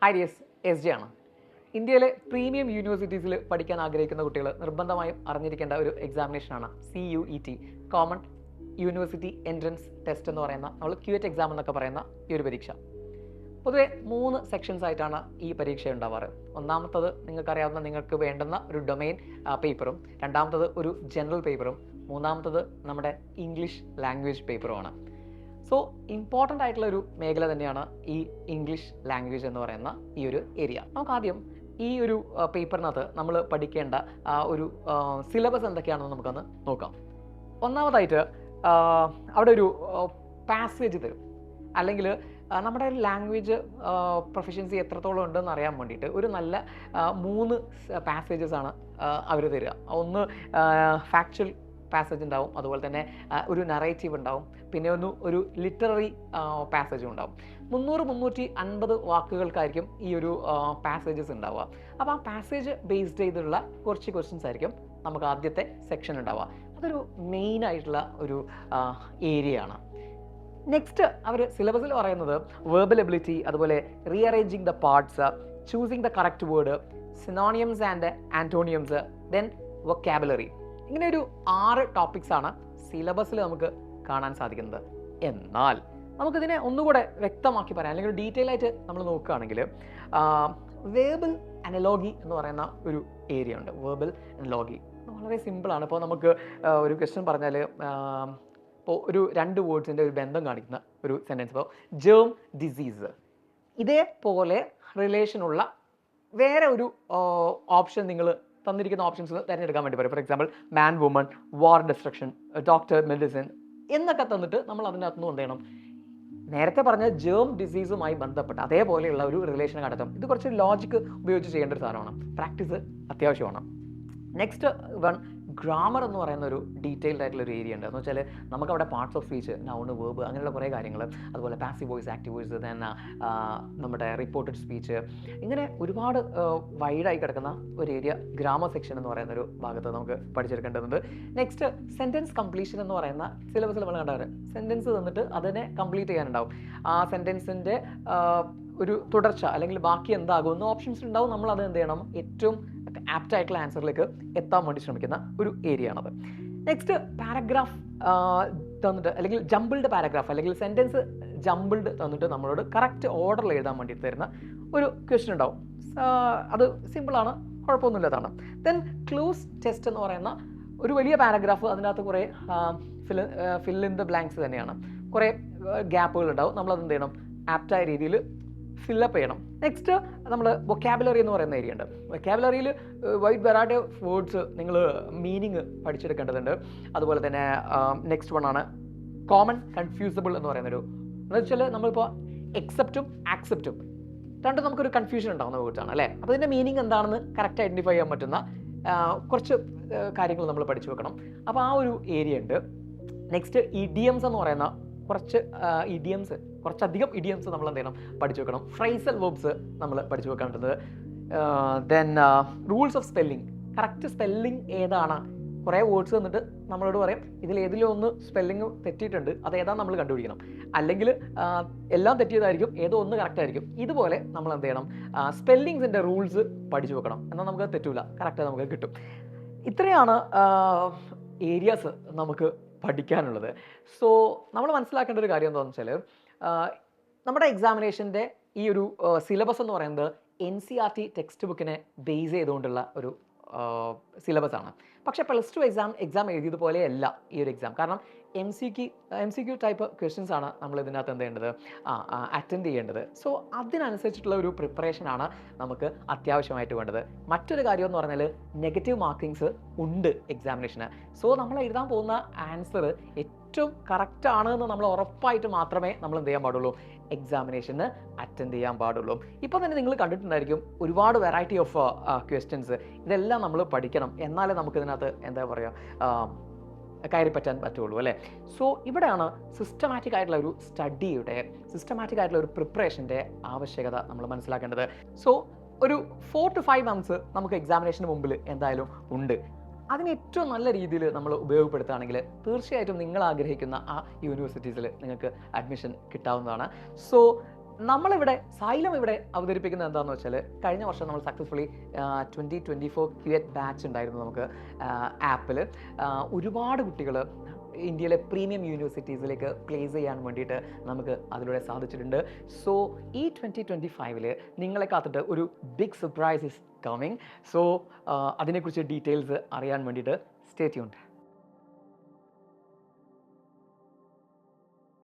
Hi dears, S J ആണ്. ഇന്ത്യയിലെ premium യൂണിവേഴ്സിറ്റീസിൽ പഠിക്കാൻ ആഗ്രഹിക്കുന്ന കുട്ടികൾ നിർബന്ധമായും അറിഞ്ഞിരിക്കേണ്ട ഒരു എക്സാമിനേഷനാണ് CUET, common university entrance test എന്ന് പറയുന്ന, നമ്മൾ QET എക്സാം എന്നൊക്കെ പറയുന്ന ഈ ഒരു പരീക്ഷ. പൊതുവെ 3 സെക്ഷൻസ് ആയിട്ടാണ് ഈ പരീക്ഷ ഉണ്ടാവാറ്. ഒന്നാമത്തത് നിങ്ങൾക്കറിയാവുന്ന നിങ്ങൾക്ക് വേണ്ടുന്ന ഒരു ഡൊമെയിൻ പേപ്പറും, രണ്ടാമത്തത് ഒരു ജനറൽ പേപ്പറും, മൂന്നാമത്തത് നമ്മുടെ ഇംഗ്ലീഷ് ലാംഗ്വേജ് പേപ്പറുമാണ്. സോ ഇമ്പോർട്ടൻ്റ് ആയിട്ടുള്ള ഒരു മേഖല തന്നെയാണ് ഈ ഇംഗ്ലീഷ് ലാംഗ്വേജ് എന്ന് പറയുന്ന ഈ ഒരു ഏരിയ. നമുക്ക് ആദ്യം ഈ ഒരു പേപ്പറിനകത്ത് നമ്മൾ പഠിക്കേണ്ട ഒരു സിലബസ് എന്തൊക്കെയാണെന്ന് നമുക്കൊന്ന് നോക്കാം. ഒന്നാമതായിട്ട് അവിടെ ഒരു പാസേജ് തരും, അല്ലെങ്കിൽ നമ്മുടെ ലാംഗ്വേജ് പ്രൊഫഷൻസി എത്രത്തോളം ഉണ്ടെന്ന് അറിയാൻ വേണ്ടിയിട്ട് ഒരു നല്ല 3 പാസേജസ് ആണ് അവർ തരിക. ഒന്ന് ഫാക്ച്വൽ പാസേജ് ഉണ്ടാവും, അതുപോലെ തന്നെ ഒരു നറേറ്റീവ് ഉണ്ടാവും, പിന്നെ ഒരു ലിറ്റററി പാസേജും ഉണ്ടാവും. 300-350 വാക്കുകൾക്കായിരിക്കും ഈ ഒരു പാസേജസ് ഉണ്ടാവുക. അപ്പോൾ ആ പാസേജ് ബേസ്ഡ് ചെയ്തുള്ള കുറച്ച് ക്വസ്റ്റ്യൻസ് ആയിരിക്കും നമുക്ക് ആദ്യത്തെ സെക്ഷൻ ഉണ്ടാവുക. അതൊരു മെയിൻ ആയിട്ടുള്ള ഒരു ഏരിയ ആണ്. നെക്സ്റ്റ് അവർ സിലബസിൽ പറയുന്നത് വെർബൽ എബിലിറ്റി, അതുപോലെ rearranging the parts, choosing the correct word, synonyms and antonyms, then vocabulary. ഇങ്ങനെ ഒരു 6 ടോപ്പിക്സ് ആണ് സിലബസിൽ നമുക്ക് കാണാൻ സാധിക്കുന്നത്. എന്നാൽ നമുക്കിതിനെ ഒന്നുകൂടെ വ്യക്തമാക്കി പറയാം, അല്ലെങ്കിൽ ഡീറ്റെയിൽ ആയിട്ട് നമ്മൾ നോക്കുകയാണെങ്കിൽ വേർബൽ അനലോഗി എന്ന് പറയുന്ന ഒരു ഏരിയ ഉണ്ട്. വേർബൽ അനലോഗി വളരെ സിമ്പിളാണ്. ഇപ്പോൾ നമുക്ക് ഒരു ക്വസ്റ്റ്യൻ പറഞ്ഞാൽ, ഇപ്പോൾ ഒരു 2 വേർഡ്സിൻ്റെ ഒരു ബന്ധം കാണിക്കുന്ന ഒരു സെൻറ്റൻസ്, ഇപ്പോൾ ജേം ഡിസീസ്, ഇതേപോലെ റിലേഷനുള്ള വേറെ ഒരു ഓപ്ഷൻ നിങ്ങൾ തന്നിരിക്കുന്ന ഓപ്ഷൻസ് തിരഞ്ഞെടുക്കാൻ വേണ്ടി പറയും. For example man, woman, war, destruction, doctor, medicine എന്നൊക്കെ തന്നിട്ട് നമ്മൾ അതിനകത്തുനിന്ന് എന്ത് ചെയ്യണം, നേരത്തെ പറഞ്ഞ ജേം ഡിസീസുമായി ബന്ധപ്പെട്ട് അതേപോലെയുള്ള ഒരു റിലേഷൻ കണ്ടെത്തും. ഇത് കുറച്ച് ലോജിക്ക് ഉപയോഗിച്ച് ചെയ്യേണ്ട ഒരു സാധനമാണ്, പ്രാക്ടീസ് അത്യാവശ്യമാണ്. നെക്സ്റ്റ് വൺ ഗ്രാമർ എന്ന് പറയുന്ന ഒരു ഡീറ്റെയിൽഡ് ആയിട്ടുള്ള ഒരു ഏരിയ ഉണ്ട്. എന്ന് വെച്ചാൽ നമുക്കവിടെ parts of speech, noun, verb, അങ്ങനെയുള്ള കുറേ കാര്യങ്ങൾ, അതുപോലെ passive voice, active voice, then നമ്മുടെ റിപ്പോർട്ടഡ് സ്പീച്ച്, ഇങ്ങനെ ഒരുപാട് വൈഡായി കിടക്കുന്ന ഒരു ഏരിയ ഗ്രാമർ സെക്ഷൻ എന്ന് പറയുന്ന ഒരു ഭാഗത്ത് നമുക്ക് പഠിച്ചെടുക്കേണ്ടതുണ്ട്. നെക്സ്റ്റ് സെൻറ്റൻസ് കംപ്ലീഷൻ എന്ന് പറയുന്ന സിലബസിൽ നമ്മൾ കണ്ടവർ സെൻറ്റൻസ് തന്നിട്ട് അതിനെ കംപ്ലീറ്റ് ചെയ്യാനുണ്ടാവും. ആ സെൻറ്റൻസിൻ്റെ ഒരു തുടർച്ച അല്ലെങ്കിൽ ബാക്കി എന്താകുമെന്ന് ഓപ്ഷൻസ് ഉണ്ടാവും. നമ്മൾ അത് എന്ത് ചെയ്യണം, ഏറ്റവും ആപ്റ്റ് ആയിട്ടുള്ള ആൻസറിലേക്ക് എത്താൻ വേണ്ടി ശ്രമിക്കുന്ന ഒരു ഏരിയ ആണത്. നെക്സ്റ്റ് പാരഗ്രാഫ് തന്നിട്ട്, അല്ലെങ്കിൽ ജംബിൾഡ് പാരഗ്രാഫ്, അല്ലെങ്കിൽ സെൻറ്റൻസ് ജംബിൾഡ് തന്നിട്ട് നമ്മളോട് കറക്റ്റ് ഓർഡറിൽ എഴുതാൻ വേണ്ടി തരുന്ന ഒരു ക്വസ്റ്റ്യൻ ഉണ്ടാവും. അത് സിമ്പിളാണ്, കുഴപ്പമൊന്നുമില്ലാതാണ്. ദെൻ ക്ലോസ് ടെസ്റ്റ് എന്ന് പറയുന്ന ഒരു വലിയ പാരഗ്രാഫ്, അതിനകത്ത് കുറേ ഫിൽ ഇൻ ദ ബ്ലാങ്ക്സ് തന്നെയാണ്, കുറേ ഗ്യാപ്പുകൾ ഉണ്ടാവും. നമ്മളത് എന്ത് ചെയ്യണം, ആപ്റ്റായ രീതിയിൽ ഫില്ലപ്പ് ചെയ്യണം. നെക്സ്റ്റ് നമ്മൾ വൊക്കാബുലറി എന്ന് പറയുന്ന ഏരിയ ഉണ്ട്. വൊക്കാബുലറിയിൽ വൈഡ് വെറൈറ്റി ഓഫ് വേർഡ്സ് നിങ്ങൾ മീനിങ് പഠിച്ചെടുക്കേണ്ടതുണ്ട്. അതുപോലെ തന്നെ നെക്സ്റ്റ് വൺ ആണ് കോമൺ കൺഫ്യൂസബിൾ എന്ന് പറയുന്നൊരു, എന്ന് വെച്ചാൽ നമ്മളിപ്പോൾ എക്സെപ്റ്റും ആക്സെപ്റ്റും രണ്ടും നമുക്കൊരു കൺഫ്യൂഷൻ ഉണ്ടാകുന്ന വേർഡ്സാണ് അല്ലേ. അപ്പോൾ ഇതിൻ്റെ മീനിങ് എന്താണെന്ന് കറക്റ്റ് ഐഡൻറ്റിഫൈ ചെയ്യാൻ പറ്റുന്ന കുറച്ച് കാര്യങ്ങൾ നമ്മൾ പഠിച്ചു വെക്കണം. അപ്പോൾ ആ ഒരു ഏരിയ ഉണ്ട്. നെക്സ്റ്റ് ഇഡിയംസ് എന്ന് പറയുന്ന കുറച്ചധികം ഇഡിയംസ് നമ്മൾ എന്ത് ചെയ്യണം, പഠിച്ചു വെക്കണം. ഫ്രൈസൽ വേർബ്സ് നമ്മൾ പഠിച്ചു വെക്കേണ്ടത്. Then rules of spelling, correct spelling ഏതാണ്. കുറേ വേർഡ്സ് തന്നിട്ട് നമ്മളോട് പറയും ഇതിൽ ഏതിലും ഒന്ന് സ്പെല്ലിംഗ് തെറ്റിയിട്ടുണ്ട്, അത് ഏതാ നമ്മൾ കണ്ടുപിടിക്കണം. അല്ലെങ്കിൽ എല്ലാം തെറ്റിയതായിരിക്കും, ഏതോ ഒന്ന് കറക്റ്റ് ആയിരിക്കും. ഇതുപോലെ നമ്മൾ എന്ത് ചെയ്യണം, സ്പെല്ലിങ്സിൻ്റെ റൂൾസ് പഠിച്ചു വെക്കണം. എന്നാൽ നമുക്ക് തെറ്റൂല, കറക്റ്റ് നമുക്ക് കിട്ടും. ഇത്രയാണ് ഏരിയാസ് നമുക്ക് പഠിക്കാനുള്ളത്. സോ നമ്മൾ മനസ്സിലാക്കേണ്ട ഒരു കാര്യം എന്താണെന്ന് വെച്ചാൽ, നമ്മുടെ എക്സാമിനേഷൻ്റെ ഈ ഒരു സിലബസ് എന്ന് പറയുന്നത് NCERT ടെക്സ്റ്റ് ബുക്കിനെ ബേസ് ചെയ്തുകൊണ്ടുള്ള ഒരു സിലബസ് ആണ്. പക്ഷേ +2 എക്സാം എഴുതിയതുപോലെയല്ല ഈ ഒരു എക്സാം. കാരണം MCQ ടൈപ്പ് ക്വസ്റ്റ്യൻസ് ആണ് നമ്മൾ ഇതിനകത്ത് എന്ത് ചെയ്യേണ്ടത്, അറ്റൻഡ് ചെയ്യേണ്ടത്. സോ അതിനനുസരിച്ചിട്ടുള്ള ഒരു പ്രിപ്പറേഷനാണ് നമുക്ക് അത്യാവശ്യമായിട്ട് വേണ്ടത്. മറ്റൊരു കാര്യം എന്ന് പറഞ്ഞാൽ നെഗറ്റീവ് മാർക്കിങ്സ് ഉണ്ട് എക്സാമിനേഷന്. സോ നമ്മൾ എഴുതാൻ പോകുന്ന ആൻസർ ഏറ്റവും കറക്റ്റ് ആണ് എന്ന് നമ്മൾ ഉറപ്പായിട്ട് മാത്രമേ നമ്മൾ എന്ത് ചെയ്യാൻ പാടുള്ളൂ, എക്സാമിനേഷന് അറ്റൻഡ് ചെയ്യാൻ പാടുള്ളൂ. ഇപ്പോൾ തന്നെ നിങ്ങൾ കണ്ടിട്ടുണ്ടായിരിക്കും ഒരുപാട് വെറൈറ്റി ഓഫ് ക്വസ്റ്റ്യൻസ്. ഇതെല്ലാം നമ്മൾ പഠിക്കണം, എന്നാലേ നമുക്കിതിനകത്ത് എന്താ പറയുക, കയറി പറ്റാൻ പറ്റുള്ളൂ അല്ലേ. സോ ഇവിടെയാണ് സിസ്റ്റമാറ്റിക് ആയിട്ടുള്ള ഒരു സ്റ്റഡിയുടെ, സിസ്റ്റമാറ്റിക് ആയിട്ടുള്ള ഒരു പ്രിപ്പറേഷൻ്റെ ആവശ്യകത നമ്മൾ മനസ്സിലാക്കേണ്ടത്. സോ ഒരു 4 to 5 months നമുക്ക് എക്സാമിനേഷന് മുമ്പിൽ എന്തായാലും ഉണ്ട്. അതിന് ഏറ്റവും നല്ല രീതിയിൽ നമ്മൾ ഉപയോഗപ്പെടുത്തുകയാണെങ്കിൽ തീർച്ചയായിട്ടും നിങ്ങൾ ആഗ്രഹിക്കുന്ന ആ യൂണിവേഴ്സിറ്റീസിൽ നിങ്ങൾക്ക് അഡ്മിഷൻ കിട്ടാവുന്നതാണ്. സോ സൈലം ഇവിടെ അവതരിപ്പിക്കുന്നത് എന്താണെന്ന് വെച്ചാൽ, കഴിഞ്ഞ വർഷം നമ്മൾ സക്സസ്ഫുള്ളി 2024 ക്യുവറ്റ് ബാച്ച് ഉണ്ടായിരുന്നു നമുക്ക് ആപ്പിൽ. ഒരുപാട് കുട്ടികൾ ഇന്ത്യയിലെ പ്രീമിയം യൂണിവേഴ്സിറ്റീസിലേക്ക് പ്ലേസ് ചെയ്യാൻ വേണ്ടിയിട്ട് നമുക്ക് അതിലൂടെ സാധിച്ചിട്ടുണ്ട്. സോ ഈ 2025 നിങ്ങളെ കാത്തിട്ട് ഒരു big surprise is coming. So അതിനെക്കുറിച്ച് ഡീറ്റെയിൽസ് അറിയാൻ വേണ്ടിയിട്ട് സ്റ്റേ ട്യൂൺഡ്.